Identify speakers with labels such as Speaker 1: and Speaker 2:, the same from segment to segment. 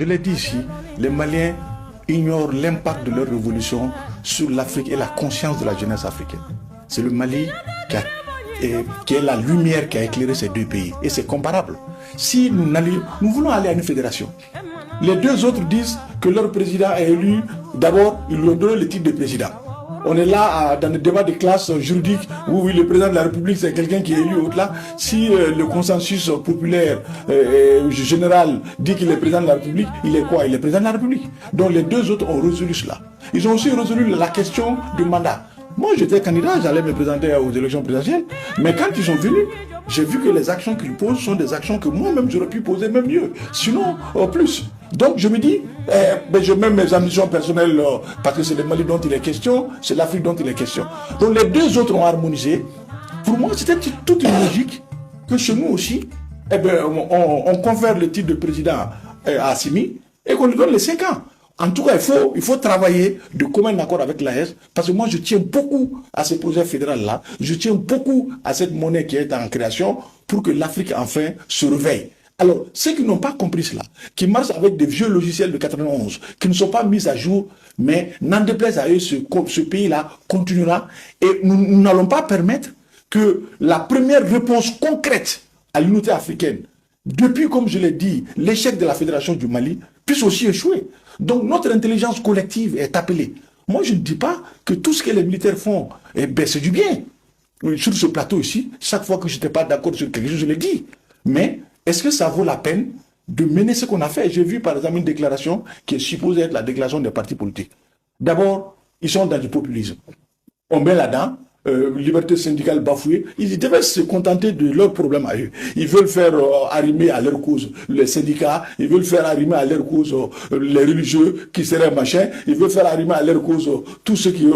Speaker 1: Je l'ai dit ici, les Maliens ignorent l'impact de leur révolution sur l'Afrique et la conscience de la jeunesse africaine. C'est le Mali qui est la lumière qui a éclairé ces deux pays. Et c'est comparable. Si nous voulons aller à une fédération, les deux autres disent que leur président est élu, d'abord, ils lui ont donné le titre de président. On est là dans le débat de classe juridique où oui, le président de la République c'est quelqu'un qui est élu au-delà. Si le consensus populaire général dit qu'il est président de la République, il est quoi? Il est président de la République. Donc les deux autres ont résolu cela. Ils ont aussi résolu la question du mandat. Moi j'étais candidat, j'allais me présenter aux élections présidentielles, mais quand ils sont venus, j'ai vu que les actions qu'ils posent sont des actions que moi-même j'aurais pu poser même mieux, sinon plus. Donc je me dis, je mets mes ambitions personnelles parce que c'est le Mali dont il est question, c'est l'Afrique dont il est question. Donc les deux autres ont harmonisé. Pour moi c'était toute une logique que chez nous aussi, on confère le titre de président à Assimi et qu'on lui donne les 5 ans. En tout cas, il faut travailler de commun accord avec l'AES, parce que moi, je tiens beaucoup à ce projet fédéral-là. Je tiens beaucoup à cette monnaie qui est en création pour que l'Afrique, enfin, se réveille. Alors, ceux qui n'ont pas compris cela, qui marchent avec des vieux logiciels de 91, qui ne sont pas mis à jour, mais n'en déplaise à eux, ce pays-là continuera. Et nous n'allons pas permettre que la première réponse concrète à l'unité africaine, depuis, comme je l'ai dit, l'échec de la Fédération du Mali, puisse aussi échouer. Donc notre intelligence collective est appelée. Moi je ne dis pas que tout ce que les militaires font, c'est du bien. Sur ce plateau ici, chaque fois que je n'étais pas d'accord sur quelque chose, je l'ai dit. Mais est-ce que ça vaut la peine de mener ce qu'on a fait? J'ai vu par exemple une déclaration qui est supposée être la déclaration des partis politiques. D'abord, ils sont dans du populisme. On met là-dedans liberté syndicale bafouée, ils devaient se contenter de leurs problèmes à eux. Ils veulent faire arrimer à leur cause les syndicats, ils veulent faire arrimer à leur cause les religieux qui seraient machin, ils veulent faire arrimer à leur cause tous ceux qui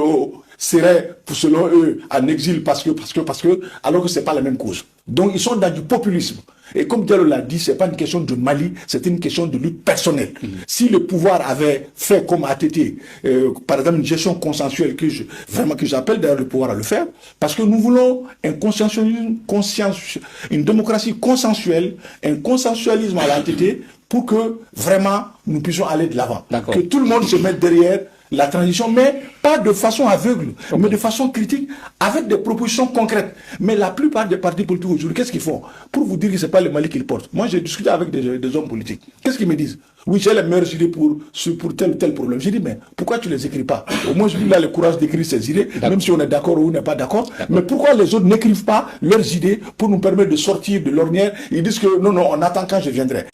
Speaker 1: seraient, selon eux, en exil parce que, alors que c'est pas la même cause. Donc ils sont dans du populisme. Et comme Diallo l'a dit, c'est pas une question de Mali, c'est une question de lutte personnelle. Si le pouvoir avait fait comme ATT, par exemple une gestion consensuelle que j'appelle d'ailleurs le pouvoir à le faire, parce que nous voulons une démocratie consensuelle, un consensualisme à l'ATT pour que vraiment nous puissions aller de l'avant. Que tout le monde se mette derrière la transition, mais pas de façon aveugle, mais de façon critique, avec des propositions concrètes. Mais la plupart des partis politiques aujourd'hui, qu'est-ce qu'ils font? Pour vous dire que ce n'est pas le Mali qu'ils portent. Moi, j'ai discuté avec des hommes politiques. Qu'est-ce qu'ils me disent? Oui, j'ai les meilleures idées pour tel ou tel problème. J'ai dit, mais pourquoi tu ne les écris pas? Au moins, il a le courage d'écrire ses idées, même si on est d'accord ou on n'est pas d'accord. Mais pourquoi les autres n'écrivent pas leurs idées pour nous permettre de sortir de l'ornière? Ils disent que non, on attend quand je viendrai.